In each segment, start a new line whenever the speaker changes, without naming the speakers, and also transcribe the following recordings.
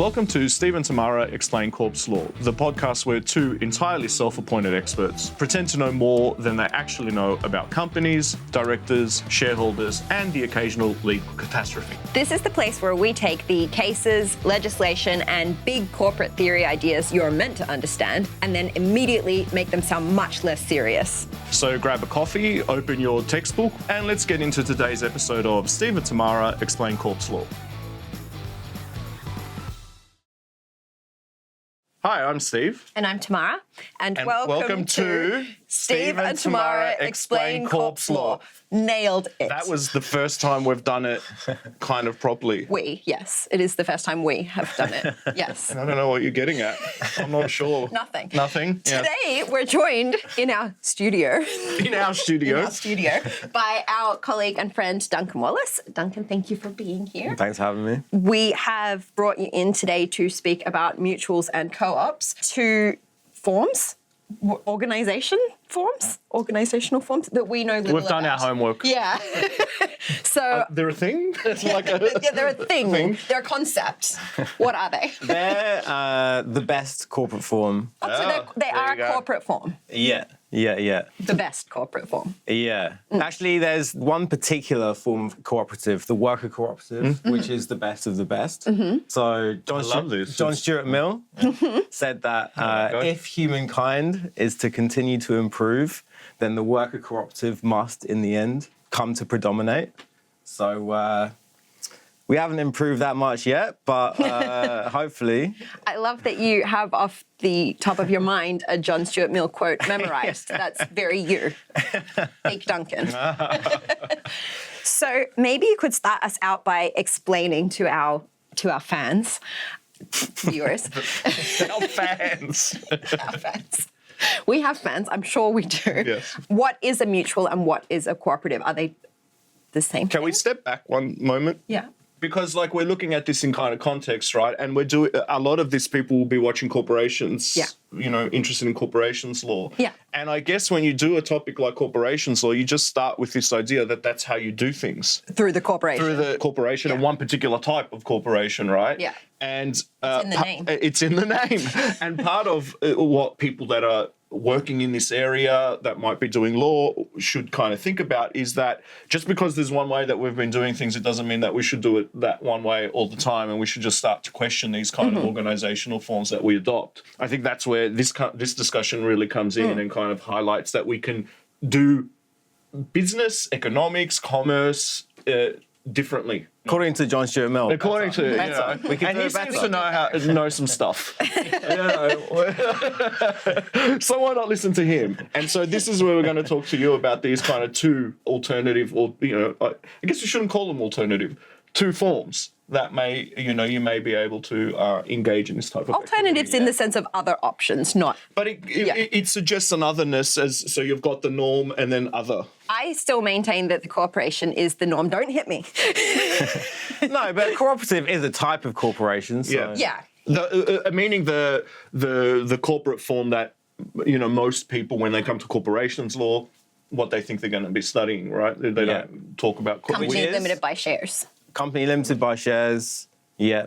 Welcome to Steve and Tamara Explain Corp's Law, the podcast where two entirely self-appointed experts pretend to know more than they actually know about companies, directors, shareholders, and the occasional legal catastrophe.
This is the place where we take the cases, legislation, and big corporate theory ideas you're meant to understand, and then immediately make them sound much less serious.
So grab a coffee, open your textbook, and let's get into today's episode of Steve and Tamara Explain Corp's Law. Hi, I'm Steve.
And I'm Tamara. And
welcome to
Steve and Tamara Explain Corp's Law. Nailed it.
That was the first time we've done it kind of properly.
Yes. It is the first time we have done it. Yes.
I don't know what you're getting at. I'm not sure.
Nothing.
Nothing? Yeah.
Today, we're joined in our studio. By our colleague and friend, Duncan Wallace. Duncan, thank you for being here.
Thanks for having me.
We have brought you in today to speak about mutuals and co-ops, two forms, organizational forms that we know little
We've done
about.
our homework.
Yeah. So
they're a thing? It's like a
yeah, they're a thing. They're a concept. What are they?
They're the best corporate form.
So they are a corporate form.
Yeah.
The best corporate form.
Yeah. Actually, there's one particular form of cooperative, the worker cooperative, which is the best of the best. So John Stuart Mill said that if humankind is to continue to improve, then the worker cooperative must, in the end, come to predominate. So we haven't improved that much yet, but hopefully.
I love that you have off the top of your mind a John Stuart Mill quote memorized. That's very you. Fake Duncan. So maybe you could start us out by explaining to our fans, viewers.
Our fans.
Our fans. We have fans, I'm sure we do.
Yes.
What is a mutual and what is a cooperative? Are they the same
Can
thing?
we step back one moment?
Yeah.
Because we're looking at this in kind of context, right? And we're doing a lot of this. People will be watching corporations.
Yeah.
Interested in corporations law.
Yeah.
And I guess when you do a topic like corporations law, you just start with this idea that that's how you do things
Through the corporation.
through the corporation and one particular type of corporation, right?
Yeah.
And
It's in the name.
It's in the name. And part of what people that are working in this area that might be doing law should kind of think about is that just because there's one way that we've been doing things, it doesn't mean that we should do it that one way all the time, and we should just start to question these kind of organizational forms that we adopt. I think that's where this discussion really comes in and kind of highlights that we can do business, economics, commerce differently.
According to John Stuart Mill.
According to,
We can
and
do
he
it better.
seems to know some stuff. So why not listen to him? And so this is where we're going to talk to you about these kind of two alternative, or I guess we shouldn't call them alternative, two forms that you may be able to engage in this type of
Alternatives
activity.
in the sense of other options, not...
But it suggests an otherness, so you've got the norm and then other.
I still maintain that the corporation is the norm. Don't hit me.
No, but cooperative is a type of corporation. So.
Yeah.
Meaning the corporate form that most people, when they come to corporations law, what they think they're going to be studying, right? They don't talk about
Company
corporate.
limited by shares.
Company limited by shares, yeah.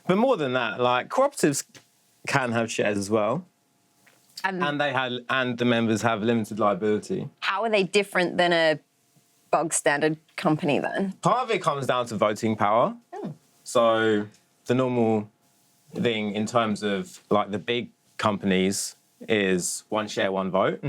But more than that, cooperatives can have shares as well. And the members have limited liability.
How are they different than a bog standard company then?
Part of it comes down to voting power. So the normal thing in terms of the big companies is one share, one vote.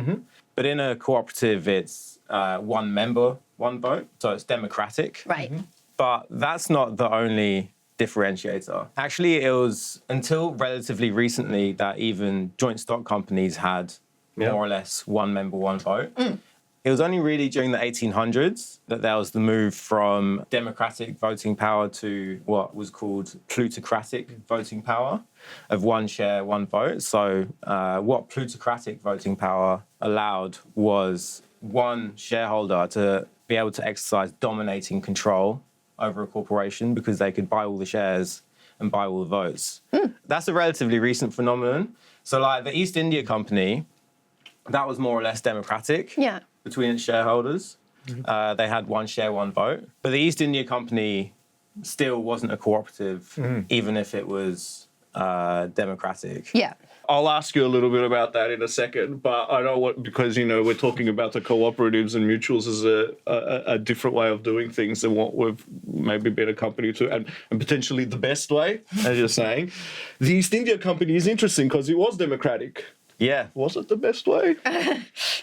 But in a cooperative, it's one member, one vote. So it's democratic.
Right.
But that's not the only differentiator. Actually, it was until relatively recently that even joint stock companies had more or less one member, one vote. It was only really during the 1800s that there was the move from democratic voting power to what was called plutocratic voting power of one share, one vote. So what plutocratic voting power allowed was one shareholder to be able to exercise dominating control over a corporation because they could buy all the shares and buy all the votes. That's a relatively recent phenomenon. So the East India Company, that was more or less democratic between its shareholders. They had one share, one vote. But the East India Company still wasn't a cooperative, even if it was democratic.
Yeah.
I'll ask you a little bit about that in a second, but I know because we're talking about the cooperatives and mutuals as a different way of doing things than what we've maybe been accompanied to, and potentially the best way, as you're saying. The East India Company is interesting because it was democratic.
Yeah.
Was it the best way?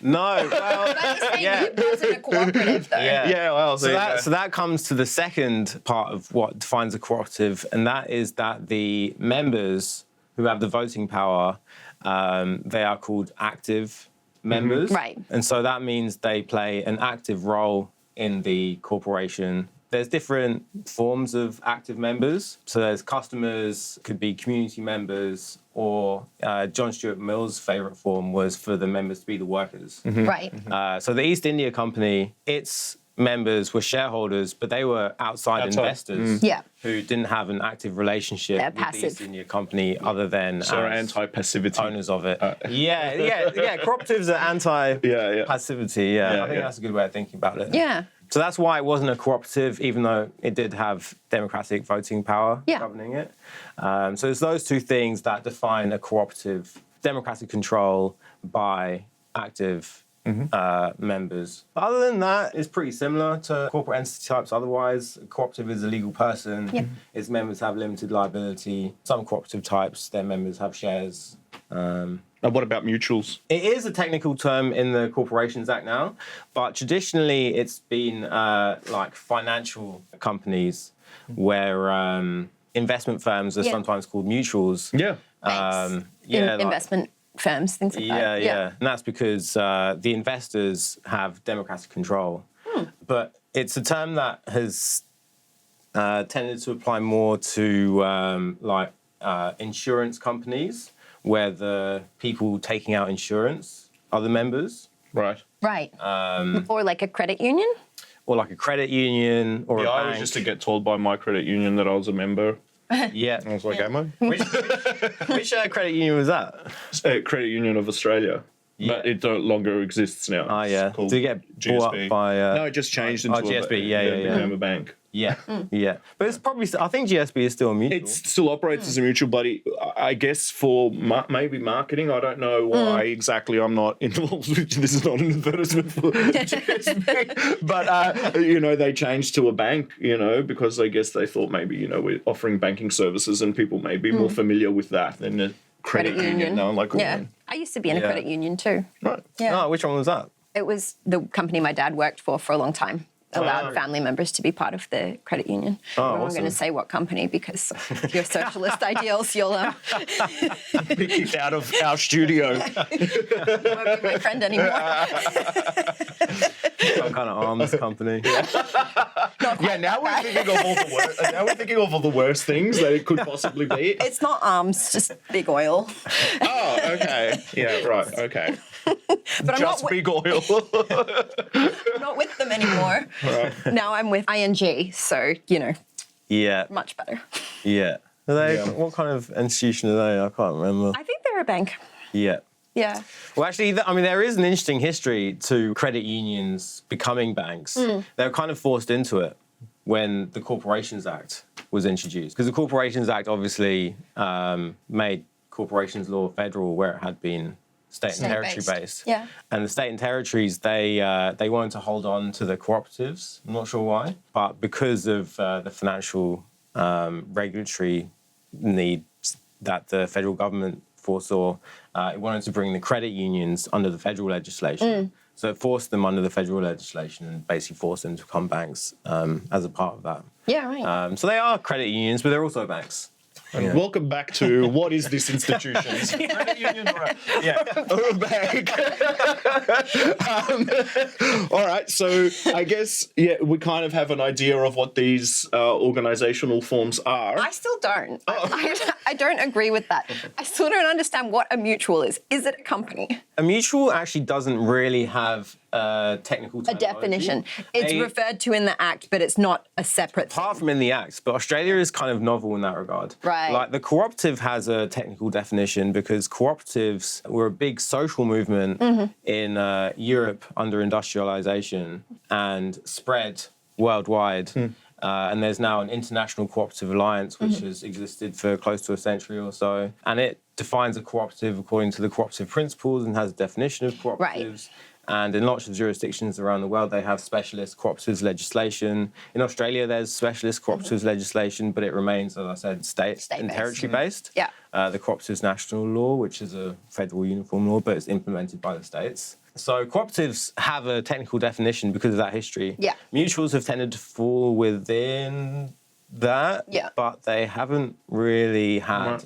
No. Well,
It wasn't a cooperative, though.
yeah.
Well,
So that comes to the second part of what defines a cooperative, and that is that the members who have the voting power, they are called active members.
Right.
And so that means they play an active role in the corporation. There's different forms of active members. So there's customers, could be community members, or John Stuart Mill's favorite form was for the members to be the workers.
Right.
So the East India Company, its members were shareholders, but they were outside investors
Yeah.
who didn't have an active relationship
They're
with
passive.
the East India Company other than
So
as
anti-passivity.
owners of it. Cooperatives are anti-passivity.
Yeah,
I think that's a good way of thinking about it.
Yeah.
So that's why it wasn't a cooperative, even though it did have democratic voting power governing it. So it's those two things that define a cooperative: democratic control by active members. But other than that, it's pretty similar to corporate entity types. Otherwise, a cooperative is a legal person.
Yep.
Its members have limited liability. Some cooperative types, their members have shares.
And what about mutuals?
It is a technical term in the Corporations Act now, but traditionally it's been like financial companies where investment firms are sometimes called mutuals.
Yeah.
Banks.
Like-
Investment firms, things like that.
Yeah. And that's because the investors have democratic control. But it's a term that has tended to apply more to insurance companies, where the people taking out insurance are the members.
Right.
Right. Or like a credit union.
Or like a credit union or a
I
bank.
was just to get told by my credit union that I was a member.
Yeah.
I was like, am I?
Which credit union was that?
Credit Union of Australia. But it no longer exists now.
Oh, yeah.
It's called
Did it get
GSB.
bought up by...
No, it just changed into
GSB,
a bank.
Yeah. But it's probably... I think GSB is still a mutual.
It still operates as a mutual, but I guess for maybe marketing, I don't know why exactly I'm not involved with. This is not an advertisement for GSB. But, they changed to a bank, because I guess they thought maybe, we're offering banking services and people may be more familiar with that than a credit union. No,
I used to be in a credit union too.
Right.
Yeah.
Oh, which one was that?
It was the company my dad worked for a long time. Allowed family members to be part of the credit union. I'm not going to say what company because of your socialist ideals, you'll
Be kicked out of our studio.
won't be my friend anymore.
Some kind of arms company.
Now we're thinking of all the worst. Now we're thinking of all the worst things that it could possibly be.
It's not arms, just big oil.
Oh, okay. Yeah, right. Okay.
But
Just big oil.
I'm not with them anymore.
Right.
Now I'm with ING, so,
Yeah.
much better.
Yeah. Are they, what kind of institution are they? I can't remember.
I think they're a bank.
Yeah.
Yeah.
Well, actually, there is an interesting history to credit unions becoming banks. They were kind of forced into it when the Corporations Act was introduced. Because the Corporations Act obviously made corporations law federal where it had been state and territory based.
Yeah.
And the state and territories, they wanted to hold on to the cooperatives. I'm not sure why. But because of the financial regulatory needs that the federal government foresaw, it wanted to bring the credit unions under the federal legislation. So it forced them under the federal legislation and basically forced them to become banks as a part of that.
Yeah, right.
So they are credit unions, but they're also banks.
And welcome back to what is this institution? Credit union or a bank? All right, so I guess we kind of have an idea of what these organisational forms are.
I still don't. I don't agree with that. I still don't understand what a mutual is. Is it a company?
A mutual actually doesn't really have a technical
A
terminology.
definition. It's referred to in the Act, but it's not a separate thing.
Apart from in the Act, but Australia is kind of novel in that regard.
Right.
Like the cooperative has a technical definition because cooperatives were a big social movement in Europe under industrialization and spread worldwide. And there's now an international cooperative alliance, which has existed for close to a century or so. And it defines a cooperative according to the cooperative principles and has a definition of cooperatives.
Right.
And in lots of jurisdictions around the world, they have specialist cooperatives legislation. In Australia, there's specialist cooperatives legislation, but it remains, as I said, state and territory-based.
Yeah.
The Cooperatives National Law, which is a federal uniform law, but it's implemented by the states. So cooperatives have a technical definition because of that history.
Yeah.
Mutuals have tended to fall within that,
Yeah.
but they haven't really had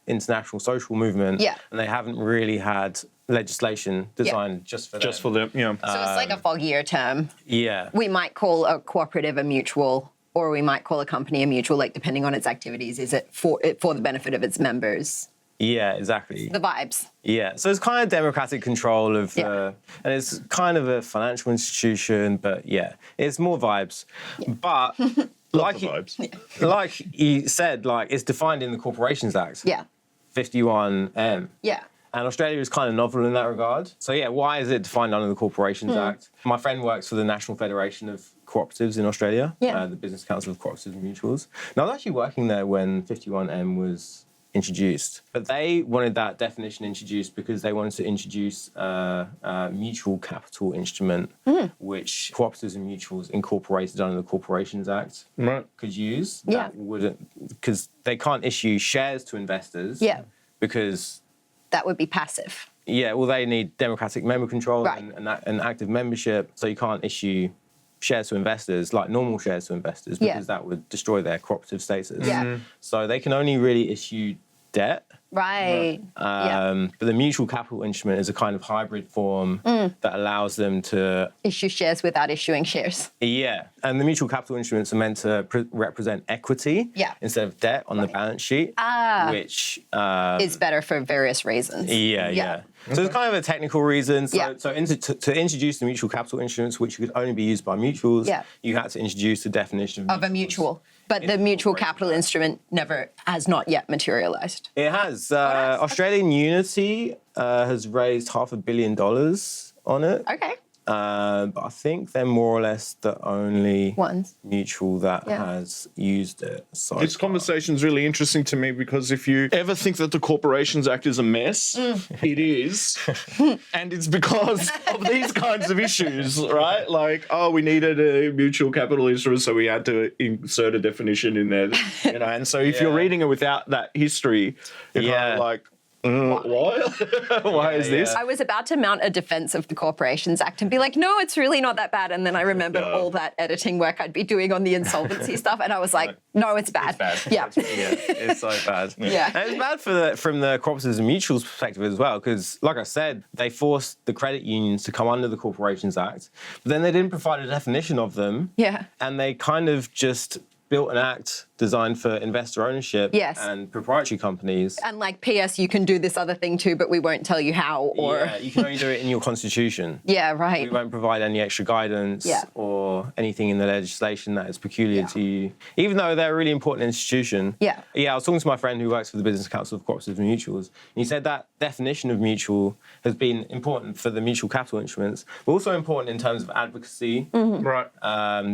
international social movement,
Yeah.
and they haven't really had legislation designed just for them.
Just for them, yeah.
So it's like a foggier term.
Yeah.
We might call a cooperative a mutual, or we might call a company a mutual, like depending on its activities. Is it for the benefit of its members?
Yeah, exactly.
The vibes.
Yeah, so it's kind of democratic control of,
Yeah.
and it's kind of a financial institution, but yeah, it's more vibes. But like
the vibes.
like you said, like it's defined in the Corporations Act,
Yeah.
51M.
Yeah.
And Australia is kind of novel in that regard. So yeah, why is it defined under the Corporations Act? My friend works for the National Federation of Cooperatives in Australia,
Yeah.
the Business Council of Cooperatives and Mutuals. And I was actually working there when 51M was introduced. But they wanted that definition introduced because they wanted to introduce a mutual capital instrument, which cooperatives and mutuals incorporated under the Corporations Act could use.
Yeah.
That wouldn't, because they can't issue shares to investors.
Yeah.
Because
That would be passive.
yeah, well, they need democratic member control
Right.
and active membership, so you can't issue shares to investors, like normal shares to investors,
Yeah.
because that would destroy their cooperative status.
Yeah.
So they can only really issue debt.
Right. Yeah.
But the mutual capital instrument is a kind of hybrid form that allows them to,
Issue shares without issuing shares.
yeah. And the mutual capital instruments are meant to represent equity
Yeah.
instead of debt on the balance sheet, which
Is better for various reasons.
Yeah. So it's kind of a technical reason. So,
Yeah.
to introduce the mutual capital instruments, which could only be used by mutuals,
Yeah.
you had to introduce the definition
Of a
mutuals.
mutual. But the
In
mutual
corporation.
capital instrument has not yet materialized.
It has. Australian Unity has raised $500 million on it.
Okay.
But I think they're more or less the only
Ones.
mutual that
Yeah.
has used it. So
This conversation is really interesting to me because if you ever think that the Corporations Act is a mess, it is. And it's because of these kinds of issues, right? Like, oh, we needed a mutual capital instrument, so we had to insert a definition in there. And so if you're
Yeah.
reading it without that history, you're kind
Yeah.
of like, what? Why is this?
I was about to mount a defense of the Corporations Act and be like, no, it's really not that bad. And then I remembered
No.
all that editing work I'd be doing on the insolvency stuff. And I was like, no, it's bad. Yeah.
Yeah, it's so bad.
Yeah.
And it's bad from the cooperatives and mutuals perspective as well, because, like I said, they forced the credit unions to come under the Corporations Act, but then they didn't provide a definition of them.
Yeah.
And they kind of just built an act designed for investor ownership
Yes.
and proprietary companies.
And like, P.S., you can do this other thing too, but we won't tell you how. Or
Yeah, you can only do it in your constitution.
yeah, right.
We won't provide any extra guidance
Yeah.
or anything in the legislation that is peculiar
Yeah.
to you, even though they're a really important institution.
Yeah.
Yeah, I was talking to my friend who works for the Business Council of Cooperatives and Mutuals, and he said that definition of mutual has been important for the mutual capital instruments, but also important in terms of advocacy
Right.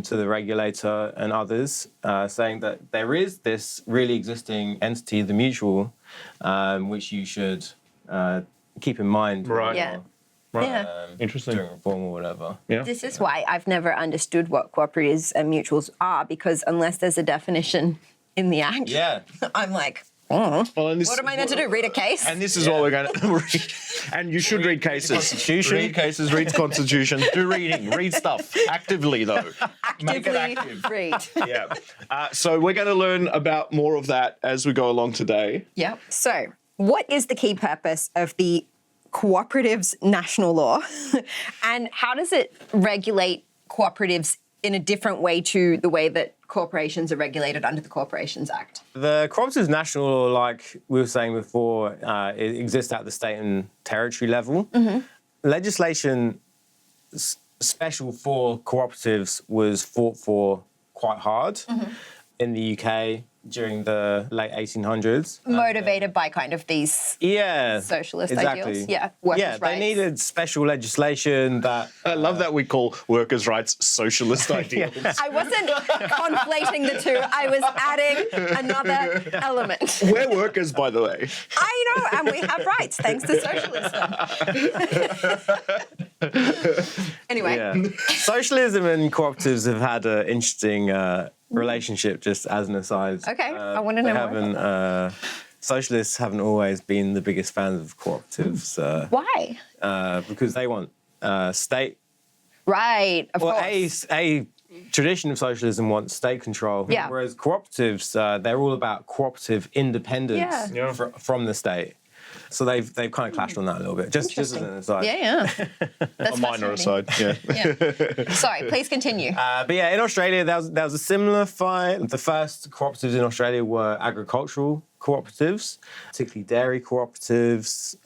to the regulator and others, saying that there is this really existing entity, the mutual, which you should keep in mind.
Right.
Yeah.
Right.
Yeah.
Interesting.
During reform or whatever.
Yeah.
This is why I've never understood what cooperatives and mutuals are, because unless there's a definition in the Act,
Yeah.
I'm like, oh,
Well, and this,
what am I meant to do? Read a case?
And this is what we're going to read. And you should read cases.
Constitution.
Read cases, read Constitution. Do reading. Read stuff. Actively, though. Make it
Actively
active.
read.
Yeah. So we're going to learn about more of that as we go along today.
Yeah. So, what is the key purpose of the Cooperatives National Law, and how does it regulate cooperatives in a different way to the way that corporations are regulated under the Corporations Act?
The Cooperatives National Law, like we were saying before, it exists at the state and territory level. Legislation special for cooperatives was fought for quite hard. In the UK, during the late 1800s.
Motivated by kind of these
Yeah,
socialist
exactly.
ideals. Yeah, workers'
Yeah,
rights.
they needed special legislation that.
I love that we call workers' rights socialist ideals.
I wasn't conflating the two. I was adding another element.
We're workers, by the way.
I know, and we have rights thanks to socialism. Anyway,
Yeah. Socialism and cooperatives have had an interesting relationship, just as an aside.
Okay, I wanna know more about
Socialists haven't always been the biggest fans of cooperatives
why?
because they want state.
Right, of course.
A tradition of socialism wants state control,
Yeah.
whereas cooperatives, they're all about cooperative independence
Yeah.
from the state. So they've kind of clashed on that a little bit, just as an aside.
Yeah. That's
A minor
fascinating.
aside, yeah.
Yeah. Sorry, please continue.
But yeah, in Australia, there was a similar fight. The first cooperatives in Australia were agricultural cooperatives, particularly dairy cooperatives,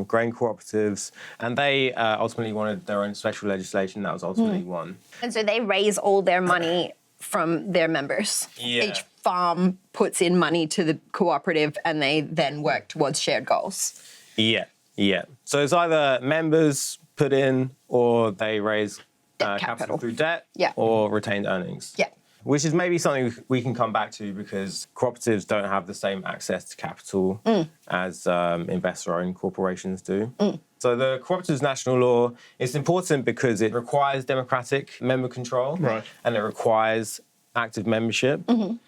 grain cooperatives, and they ultimately wanted their own special legislation that was ultimately won.
And so they raise all their money from their members.
Yeah.
Each farm puts in money to the cooperative and they then work towards shared goals.
Yeah, yeah. So it's either members put in or they raise
Debt
capital
capital.
through debt
Yeah.
or retained earnings.
Yeah.
Which is maybe something we can come back to because cooperatives don't have the same access to capital as investor-owned corporations do. So the Cooperatives National Law is important because it requires democratic member control,
Right.
and it requires active membership.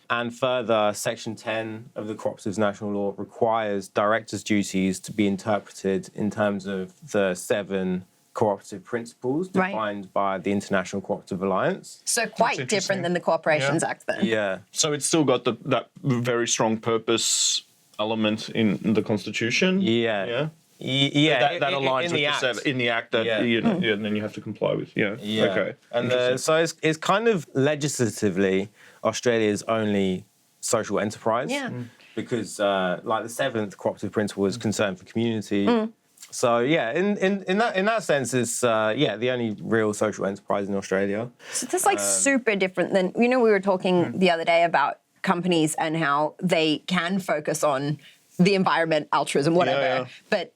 And further, Section 10 of the Cooperatives National Law requires directors' duties to be interpreted in terms of the 7 cooperative principles
Right.
defined by the International Cooperative Alliance.
So quite
interesting.
different than the Corporations
Yeah.
Act then.
Yeah.
So it's still got that very strong purpose element in the Constitution.
Yeah.
Yeah.
Yeah,
That aligns
in
with
the act.
in the act that
Yeah.
and then you have to comply with. Yeah.
Yeah.
Okay.
And
Interesting.
so it's kind of legislatively Australia's only social enterprise.
Yeah.
Because like the 7th cooperative principle is concern for community. So yeah, in that sense, it's the only real social enterprise in Australia.
So that's like super different than, we were talking the other day about companies and how they can focus on the environment, altruism, whatever,
Yeah.
but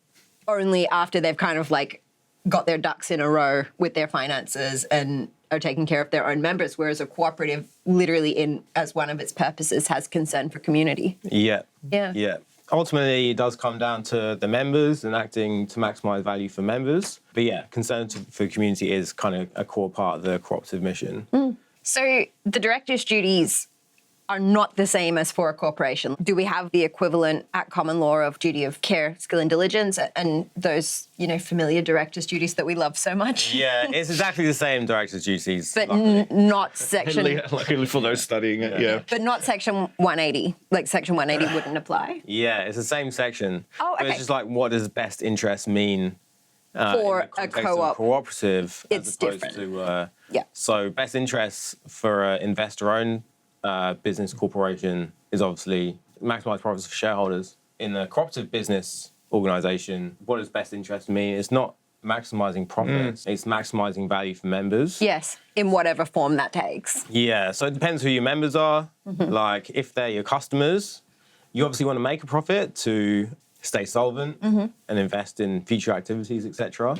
only after they've kind of like got their ducks in a row with their finances and are taking care of their own members, whereas a cooperative literally as one of its purposes has concern for community.
Yeah.
Yeah.
Yeah. Ultimately, it does come down to the members and acting to maximise value for members. But yeah, concern for community is kind of a core part of the cooperative mission.
So the director's duties are not the same as for a corporation. Do we have the equivalent at common law of duty of care, skill and diligence, and those, familiar director's duties that we love so much?
Yeah, it's exactly the same director's duties.
But
luckily.
not section...
Luckily for those studying it, yeah.
But not section 180. Like section 180 wouldn't apply
Yeah, it's the same section.
Oh,
But
okay.
it's just like, what does best interest mean
for
in the
a
context of
co-op.
cooperative?
It's
as opposed
different.
to
Yeah.
So best interests for an investor-owned business corporation is obviously maximise profits for shareholders. In a cooperative business organisation, what does best interest mean? It's not maximising profits; it's maximising value for members.
Yes, in whatever form that takes.
Yeah, so it depends who your members are.
Mm-hmm.
Like, if they're your customers, you obviously want to make a profit to stay solvent
Mm-hmm.
and invest in future activities, etc.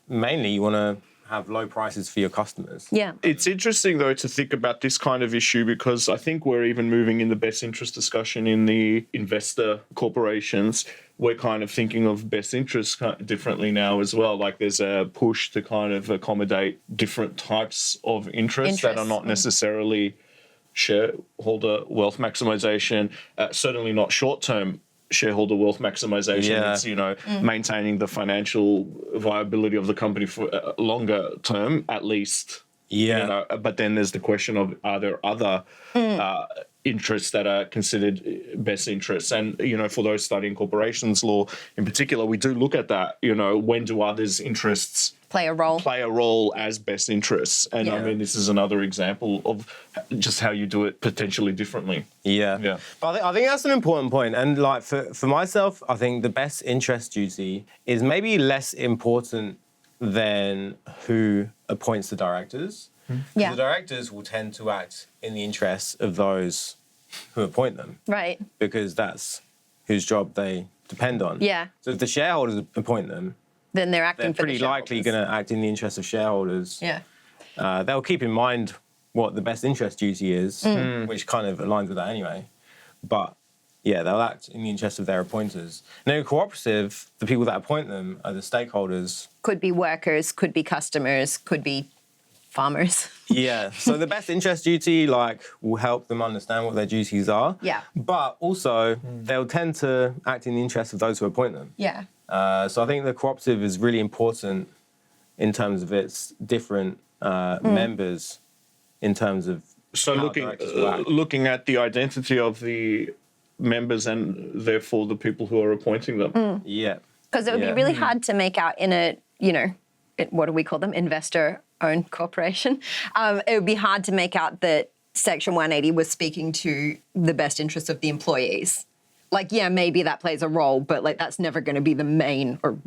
Mainly, you want to have low prices for your customers.
Yeah.
It's interesting, though, to think about this kind of issue because I think we're even moving in the best interest discussion in the investor corporations. We're kind of thinking of best interests differently now as well. Like there's a push to kind of accommodate different types of interests that are not necessarily shareholder wealth maximization, certainly not short-term shareholder wealth maximization.
Yeah.
It's, maintaining the financial viability of the company for longer term, at least.
Yeah.
But then there's the question of, are there other interests that are considered best interests? And, for those studying corporations law in particular, we do look at that, when do others' interests
Play a role
as best interests? And I
Yeah.
mean, this is another example of just how you do it potentially differently.
Yeah.
Yeah.
But I think that's an important point. And like for myself, I think the best interest duty is maybe less important than who appoints the directors.
Yeah.
The directors will tend to act in the interests of those who appoint them,
Right.
because that's whose job they depend on.
Yeah.
So if the shareholders appoint them,
Then they're acting
they're
for
pretty
the
likely going to act in the interest of shareholders.
Yeah.
They'll keep in mind what the best interest duty is,
Mm.
which kind of aligns with that anyway. But yeah, they'll act in the interest of their appointers. Now, cooperative, the people that appoint them are the stakeholders.
Could be workers, could be customers, could be farmers.
Yeah, so the best interest duty will help them understand what their duties are.
Yeah.
But also, they'll tend to act in the interest of those who appoint them.
Yeah.
So I think the cooperative is really important in terms of its different members, in terms of
So
how directors will act.
looking at the identity of the members and therefore the people who are appointing them.
Yeah.
Because it would be really hard to make out in a, what do we call them? Investor-owned corporation. It would be hard to make out that Section 180 was speaking to the best interests of the employees. Maybe that plays a role, but that's never going to be the main, or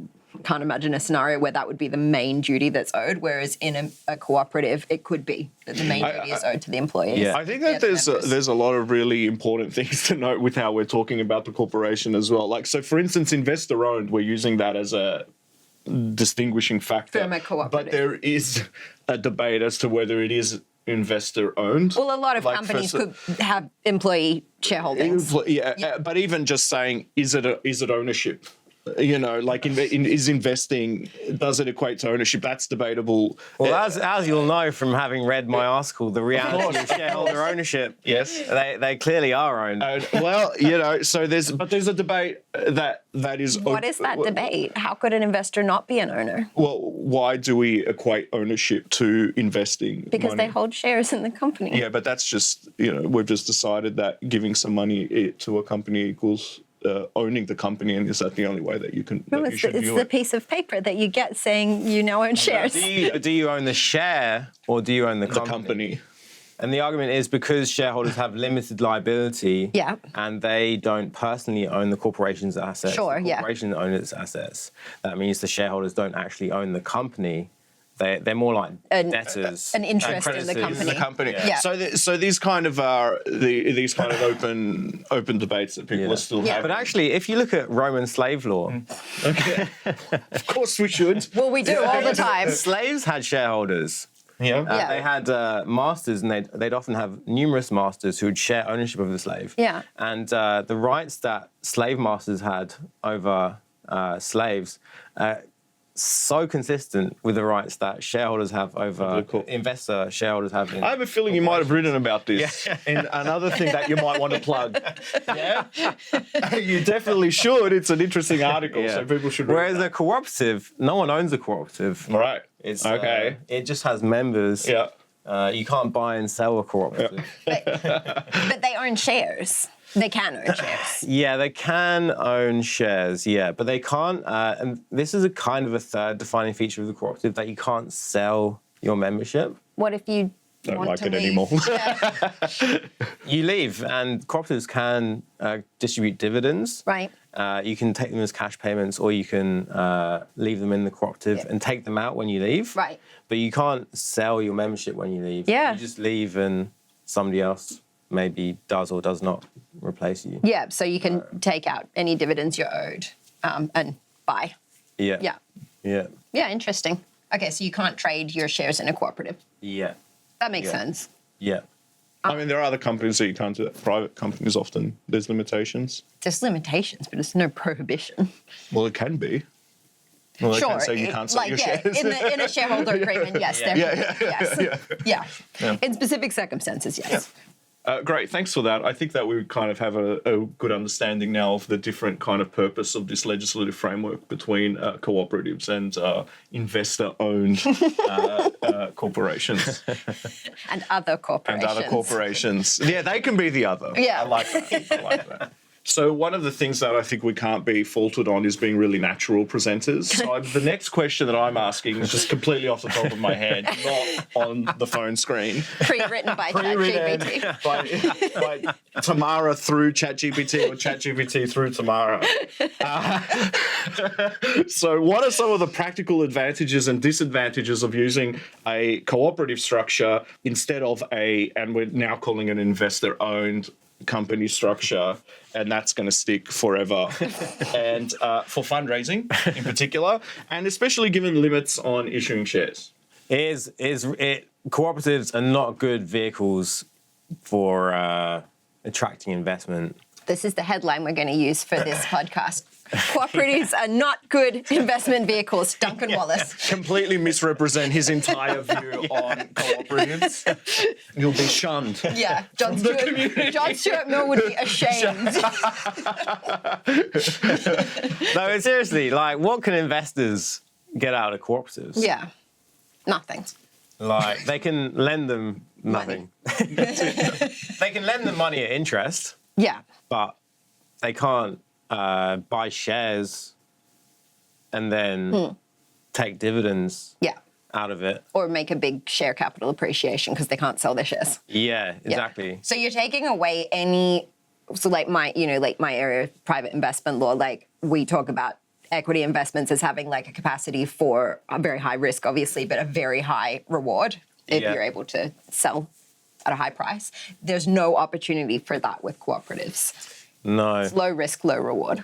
can't imagine a scenario where that would be the main duty that's owed, whereas in a cooperative, it could be that the main duty is owed to the employees.
Yeah.
I think that there's a lot of really important things to note with how we're talking about the corporation as well. So for instance, investor owned, we're using that as a distinguishing factor.
From a cooperative.
But there is a debate as to whether it is investor owned.
Well, a lot of companies could have employee shareholdings.
But even just saying, is it ownership? Is investing, does it equate to ownership? That's debatable.
Well, as you'll know from having read my article, the reality of shareholder ownership,
Yes.
they clearly are owned.
So there's a debate that is.
What is that debate? How could an investor not be an owner?
Well, why do we equate ownership to investing?
Because
money?
they hold shares in the company.
Yeah, but that's just we've just decided that giving some money to a company equals owning the company, and is that the only way that you can?
No,
that you should
it's
view
the
it?
piece of paper that you get saying you now own shares.
Do you own the share or do you own the company? And the argument is because shareholders have limited liability,
Yeah.
and they don't personally own the corporation's assets.
Sure,
the
yeah.
corporation owns its assets. That means the shareholders don't actually own the company. They're more like debtors.
An interest
and
in the
creditors.
company.
The company.
Yeah.
So these kind of are these kind of open debates that people
Yeah.
are still
Yeah.
having.
But actually, if you look at Roman slave law,
of course we should.
Well, we do all the time.
slaves had shareholders.
Yeah.
Yeah.
They had masters, and they'd often have numerous masters who would share ownership of the slave.
Yeah.
And the rights that slave masters had over slaves, so consistent with the rights that shareholders have over investor shareholders have.
I have a feeling you might have written about this. And another thing that you might want to plug. Yeah? You definitely should. It's an interesting article, so people should read
Whereas
that.
a cooperative, no one owns a cooperative.
Right.
It's
okay.
It just has members.
Yeah.
You can't buy and sell a cooperative.
But they own shares. They can own shares.
Yeah, they can own shares, but they can't, and this is a kind of a third defining feature of the cooperative, that you can't sell your membership.
What if you
Don't
want
like
to
it
leave?
anymore.
Yeah.
You leave, and cooperatives can distribute dividends.
Right.
You can take them as cash payments, or you can leave them in the cooperative and take them out when you leave.
Right.
But you can't sell your membership when you leave.
Yeah.
You just leave, and somebody else maybe does or does not replace you.
Yeah, so you can take out any dividends you're owed and buy.
Yeah.
Yeah.
Yeah.
Yeah, interesting. Okay, so you can't trade your shares in a cooperative.
Yeah.
That makes
Yeah.
sense.
Yeah.
I mean, there are other companies that you can't do that. Private companies often, there's limitations.
There's limitations, but there's no prohibition.
Well, it can be. Well, they
Sure.
can say you can't sell your shares.
In a shareholder agreement, yes. There yes. Yeah. In specific circumstances, yes.
Great, thanks for that. I think that we kind of have a good understanding now of the different kind of purpose of this legislative framework between cooperatives and investor-owned corporations.
And other corporations.
Yeah, they can be the other.
Yeah.
I like that. So one of the things that I think we can't be faulted on is being really natural presenters. So the next question that I'm asking is just completely off the top of my head, not on the phone screen.
Pre-written by ChatGPT.
By Tamara through ChatGPT or ChatGPT through Tamara. So what are some of the practical advantages and disadvantages of using a cooperative structure instead of and we're now calling it investor-owned company structure, and that's going to stick forever. And for fundraising in particular, and especially given limits on issuing shares.
Cooperatives are not good vehicles for attracting investment.
This is the headline we're going to use for this podcast. Cooperatives are not good investment vehicles, Duncan Wallace.
Completely misrepresent his entire view on cooperatives. You'll be shunned.
Yeah, John Stuart Mill would be ashamed.
No, seriously, like, what can investors get out of cooperatives?
Yeah, nothing.
Like, they can lend them nothing. They can lend them money at interest,
Yeah.
but they can't buy shares and then take dividends
Yeah.
out of it.
Or make a big share capital appreciation because they can't sell their shares.
Yeah, exactly.
Yeah. So you're taking away any, so like my area of private investment law, like we talk about equity investments as having like a capacity for a very high risk, obviously, but a very high reward if you're able to sell at a high price. There's no opportunity for that with cooperatives.
No.
It's low risk, low reward.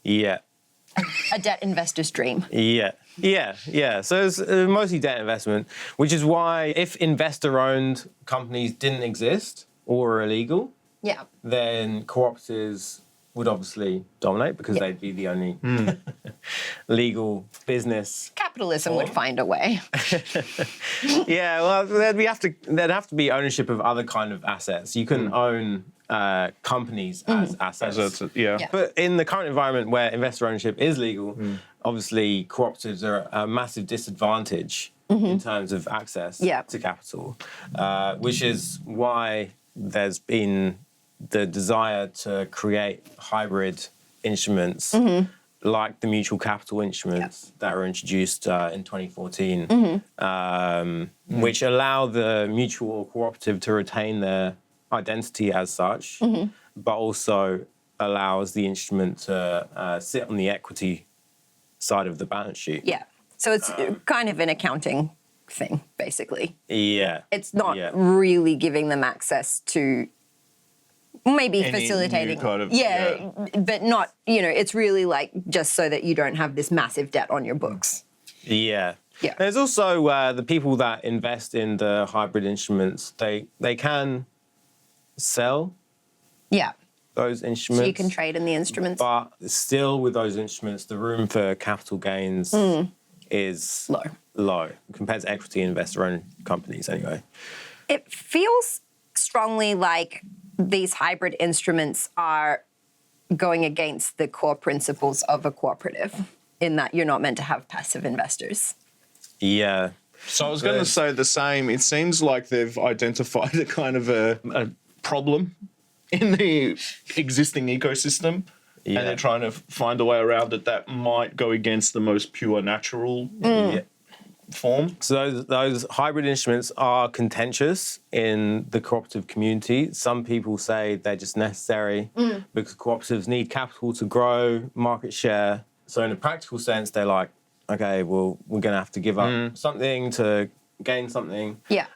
Yeah.
A debt investor's dream.
Yeah. So it's mostly debt investment, which is why if investor-owned companies didn't exist or were illegal,
Yeah.
then cooperatives would obviously dominate because they'd be the only legal business.
Capitalism would find a way.
Yeah, well, there'd have to be ownership of other kind of assets. You couldn't own companies as assets.
Yeah.
But in the current environment where investor ownership is legal, obviously cooperatives are a massive disadvantage in terms of access to capital, which is why there's been the desire to create hybrid instruments like the mutual capital instruments that were introduced in 2014, which allow the mutual or cooperative to retain their identity as such, but also allows the instrument to sit on the equity side of the balance sheet.
Yeah. So it's kind of an accounting thing, basically.
Yeah.
It's not really giving them access to maybe
Any
facilitating.
new kind of-
but not, it's really like just so that you don't have this massive debt on your books.
Yeah.
Yeah.
There's also the people that invest in the hybrid instruments, they can sell
Yeah.
those instruments.
So you can trade in the instruments.
But still, with those instruments, the room for capital gains is low compared to equity investor-owned companies, anyway.
It feels strongly like these hybrid instruments are going against the core principles of a cooperative in that you're not meant to have passive investors.
Yeah.
So I was going to say the same. It seems like they've identified a kind of a problem in the existing ecosystem, and they're trying to find a way around it that might go against the most pure natural form.
So those hybrid instruments are contentious in the cooperative community. Some people say they're just necessary because cooperatives need capital to grow market share. So in a practical sense, they're like, okay, well, we're going to have to give up something to gain something.
Yeah.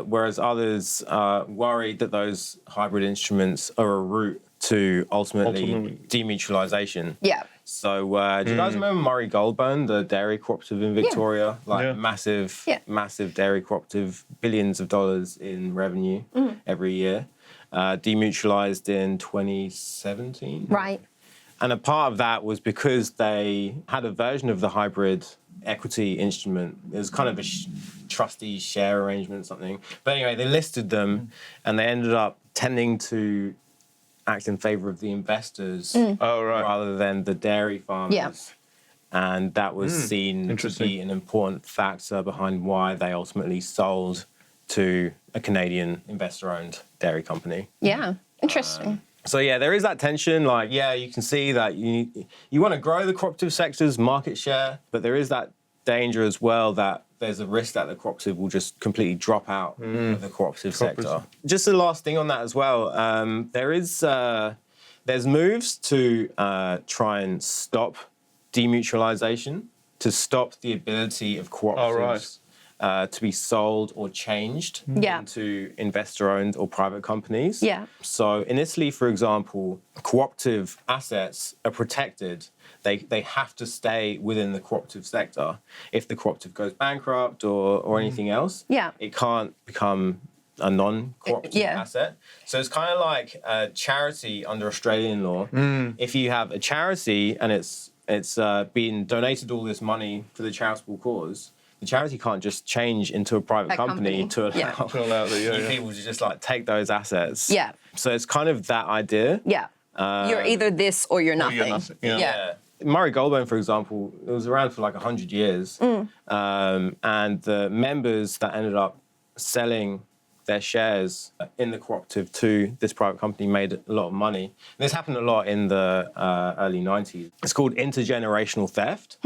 Whereas others are worried that those hybrid instruments are a route to ultimately demutualization.
Yeah.
So do you guys remember Murray Goulburn, the dairy cooperative in Victoria? Massive dairy cooperative, billions of dollars in revenue every year. Demutualized in 2017.
Right.
And a part of that was because they had a version of the hybrid equity instrument. It was kind of a trustee share arrangement, something. But anyway, they listed them and they ended up tending to act in favor of the investors rather than the dairy farmers.
Yeah.
And that was seen to be an important factor behind why they ultimately sold to a Canadian investor-owned dairy company.
Yeah. Interesting.
So yeah, there is that tension. Like, yeah, you can see that you want to grow the cooperative sector's market share, but there is that danger as well that there's a risk that the cooperative will just completely drop out of the cooperative sector. Just the last thing on that as well, there's moves to try and stop demutualization, to stop the ability of cooperatives to be sold or changed
Yeah.
into investor-owned or private companies.
Yeah.
So in Italy, for example, cooperative assets are protected. They have to stay within the cooperative sector. If the cooperative goes bankrupt or anything else,
Yeah.
it can't become a non-cooperative
Yeah.
asset. So it's kind of like a charity under Australian law. If you have a charity and it's been donated all this money for the charitable cause, the charity can't just change into a private company to allow,
Yeah.
To allow the,
you people to just like take those assets.
Yeah.
So it's kind of that idea.
Yeah. You're either this or you're nothing.
you're nothing, yeah.
Yeah. Murray Goulburn, for example, it was around for like 100 years. And the members that ended up selling their shares in the cooperative to this private company made a lot of money. This happened a lot in the early 90s. It's called intergenerational theft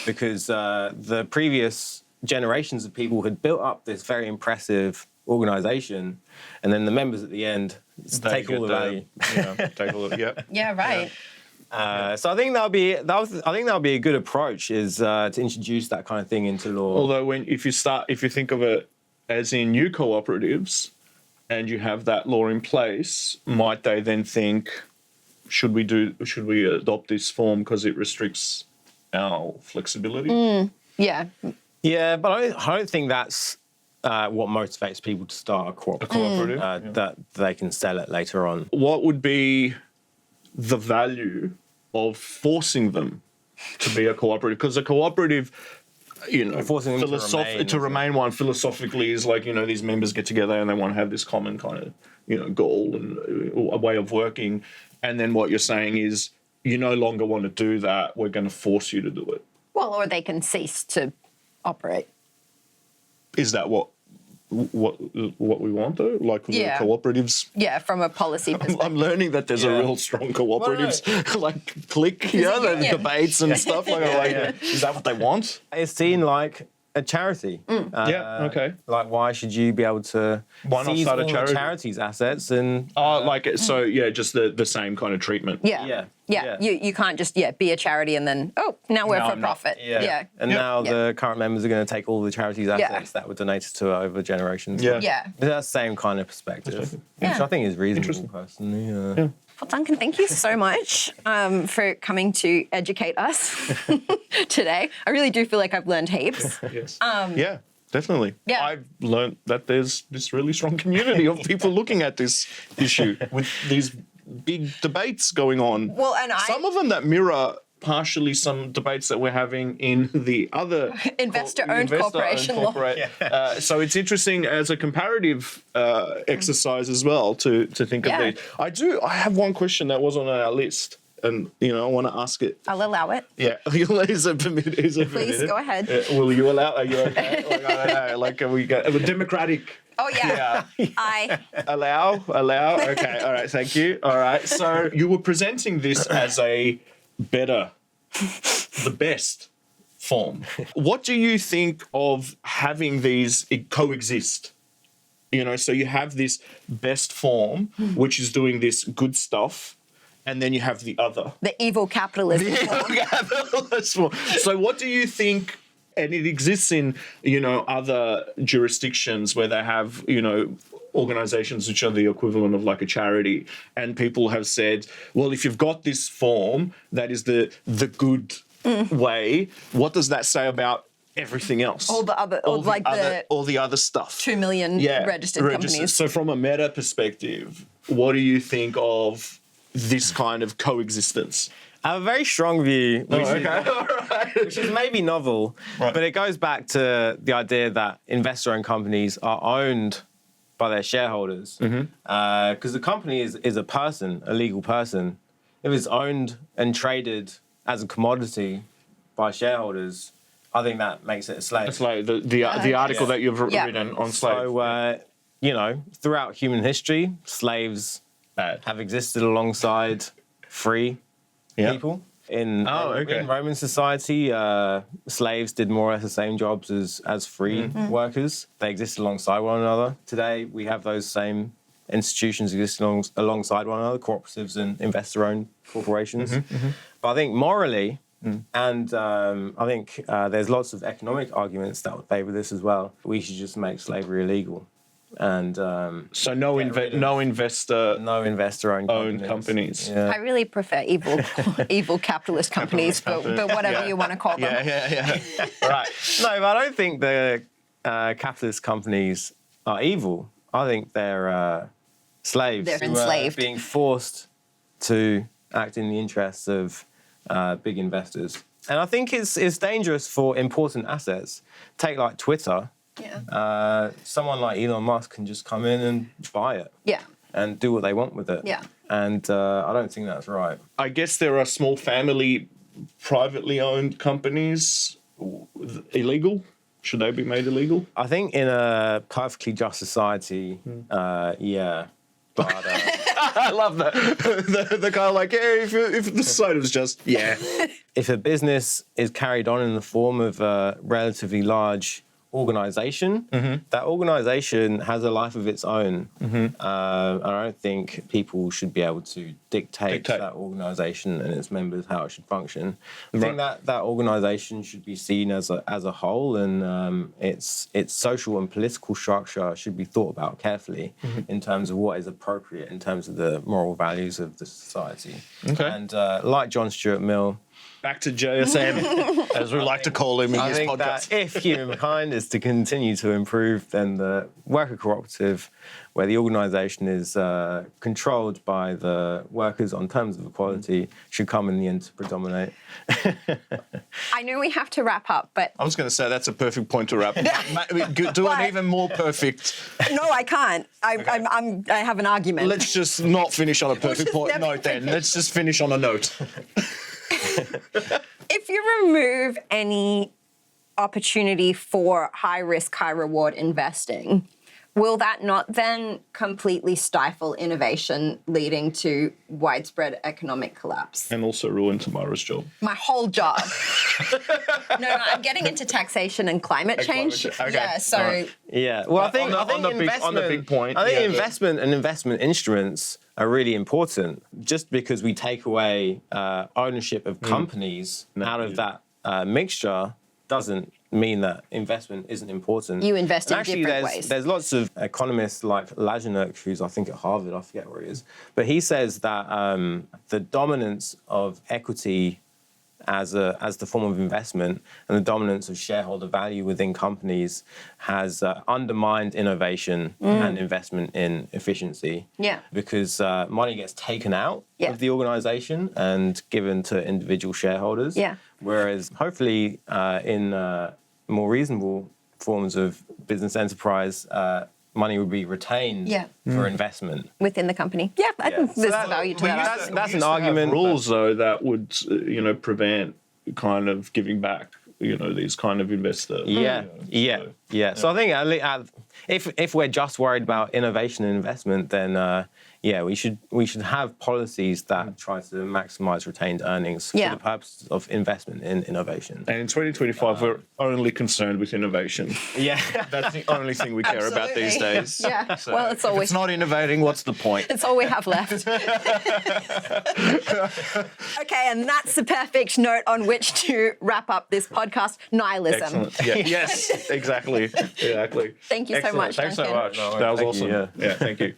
because the previous generations of people had built up this very impressive organization, and then the members at the end take all the value.
Take all of it.
Yeah, right.
So I think that would be a good approach, is to introduce that kind of thing into law.
Although if you think of it as in new cooperatives, and you have that law in place, might they then think, should we adopt this form because it restricts our flexibility?
Yeah.
Yeah, but I don't think that's what motivates people to start a cooperative. That they can sell it later on.
What would be the value of forcing them to be a cooperative? Because a cooperative,
Forcing them to
remain one philosophically is like, these members get together and they want to have this common kind of, goal and a way of working. And then what you're saying is, you no longer want to do that. We're going to force you to do it.
Well, or they can cease to operate.
Is that what we want though? Like the
Yeah.
cooperatives?
Yeah, from a policy perspective.
I'm learning that there's a real strong cooperatives like clique here,
a
the
union.
debates and stuff. Is that what they want?
It's seen like a charity.
Yeah, okay.
Like, why should you be able to
Why not
seize
start a
all the
charity?
charity's assets and
Just the same kind of treatment.
Yeah. You can't just be a charity and then now we're for
I'm not.
profit. Yeah.
And now the current members are going to take all the charity's assets that were donated to her over generations.
Yeah.
Yeah.
But that's the same kind of perspective, which
Yeah.
I think is reasonable personally. Yeah.
Well, Duncan, thank you so much for coming to educate us today. I really do feel like I've learned heaps.
Yes. Yeah, definitely.
Yeah.
I've learned that there's this really strong community of people looking at this issue with these big debates going on.
Well, and
some of them that mirror partially some debates that we're having in the other
Investor-owned corporation law.
So it's interesting as a comparative exercise as well to think of
Yeah.
these. I have one question that was on our list, and I want to ask it.
I'll allow it.
Yeah, is it permitted?
Please go ahead.
Will you allow? Are you okay? I don't know. Like, are we democratic?
Oh, yeah. I.
Allow. Okay. All right. Thank you. All right. So you were presenting this as the best form. What do you think of having these coexist? So you have this best form, which is doing this good stuff, and then you have the other.
The evil capitalism.
So what do you think? And it exists in, other jurisdictions where they have, organizations which are the equivalent of like a charity. And people have said, well, if you've got this form, that is the good way, what does that say about everything else?
All the
other stuff.
2 million registered companies.
So from a meta perspective, what do you think of this kind of coexistence?
I have a very strong view, which is maybe novel, but it goes back to the idea that investor-owned companies are owned by their shareholders. Because the company is a person, a legal person. If it's owned and traded as a commodity by shareholders, I think that makes it a slave.
It's like the article that you've written on slave.
So, throughout human history, slaves have existed alongside free people. In Roman society, slaves did more or less the same jobs as free workers. They existed alongside one another. Today, we have those same institutions existing alongside one another, cooperatives and investor-owned corporations. But I think morally, And I think there's lots of economic arguments that would favour this as well. We should just make slavery illegal. And
So no investor
no investor-owned
companies.
Yeah.
I really prefer evil capitalist companies, but whatever you want to call them.
Yeah. Right.
No, but I don't think the capitalist companies are evil. I think they're slaves.
They're
who are
enslaved.
being forced to act in the interests of big investors. And I think it's dangerous for important assets. Take like Twitter.
Yeah.
Someone like Elon Musk can just come in and buy it.
Yeah.
And do what they want with it.
Yeah.
And I don't think that's right.
I guess there are small family, privately owned companies illegal. Should they be made illegal?
I think in a perfectly just society, yeah. But
I love that. the guy like, yeah, if the society was just, yeah.
if a business is carried on in the form of a relatively large organization, that organization has a life of its own. And I don't think people should be able to dictate that organization and its members how it should function. I think that organization should be seen as a whole, and its social and political structure should be thought about carefully in terms of what is appropriate in terms of the moral values of the society.
Okay.
And like John Stuart Mill,
Back to JSM, as we like to call him in
I
his
think
podcast.
that if humankind is to continue to improve, then the worker cooperative, where the organisation is controlled by the workers on terms of equality, should come in the end to predominate.
I know we have to wrap up, but
I was going to say that's a perfect point to wrap. Do an even more perfect.
no, I can't. I have an argument.
Let's just not finish on a perfect
just never
note then. Let's just finish on a note.
If you remove any opportunity for high risk, high reward investing, will that not then completely stifle innovation, leading to widespread economic collapse?
And also ruin tomorrow's job.
My whole job. No, I'm getting into taxation and climate change.
Okay.
Yeah, so
Right.
Yeah, well, I think
on the
investment.
big point,
I think
yeah,
investment and investment instruments are really important. Just because we take away ownership of companies out of that mixture doesn't mean that investment isn't important.
You invest
And
in different ways.
There's lots of economists like Lajinuk, who's I think at Harvard, I forget where he is, but he says that the dominance of equity as the form of investment and the dominance of shareholder value within companies has undermined innovation and investment in efficiency.
Yeah.
Because money gets taken out
Yeah.
of the organisation and given to individual shareholders.
Yeah.
Whereas hopefully in more reasonable forms of business enterprise, money would be retained for investment.
within the company. Yeah, I think
So
there's
that-
value to
we
that.
used to- that's
We
an
used to have
argument,
rules though that would prevent kind of giving back these kind of investor.
Yeah. So I think if we're just worried about innovation and investment, then we should have policies that try to maximise retained earnings for
Yeah.
the purpose of investment in innovation.
And in 2025, we're only concerned with innovation.
Yeah.
That's the only thing we care about these
Absolutely.
days.
Yeah.
So
Well, it's
if
always
it's not innovating, what's the point?
it's all we have left. Okay, and that's the perfect note on which to wrap up this podcast. Nihilism.
Excellent. Yeah. Yes, exactly.
Thank you so much,
Thanks so
Duncan.
much. That was
Thank
awesome.
you,
Yeah, thank you.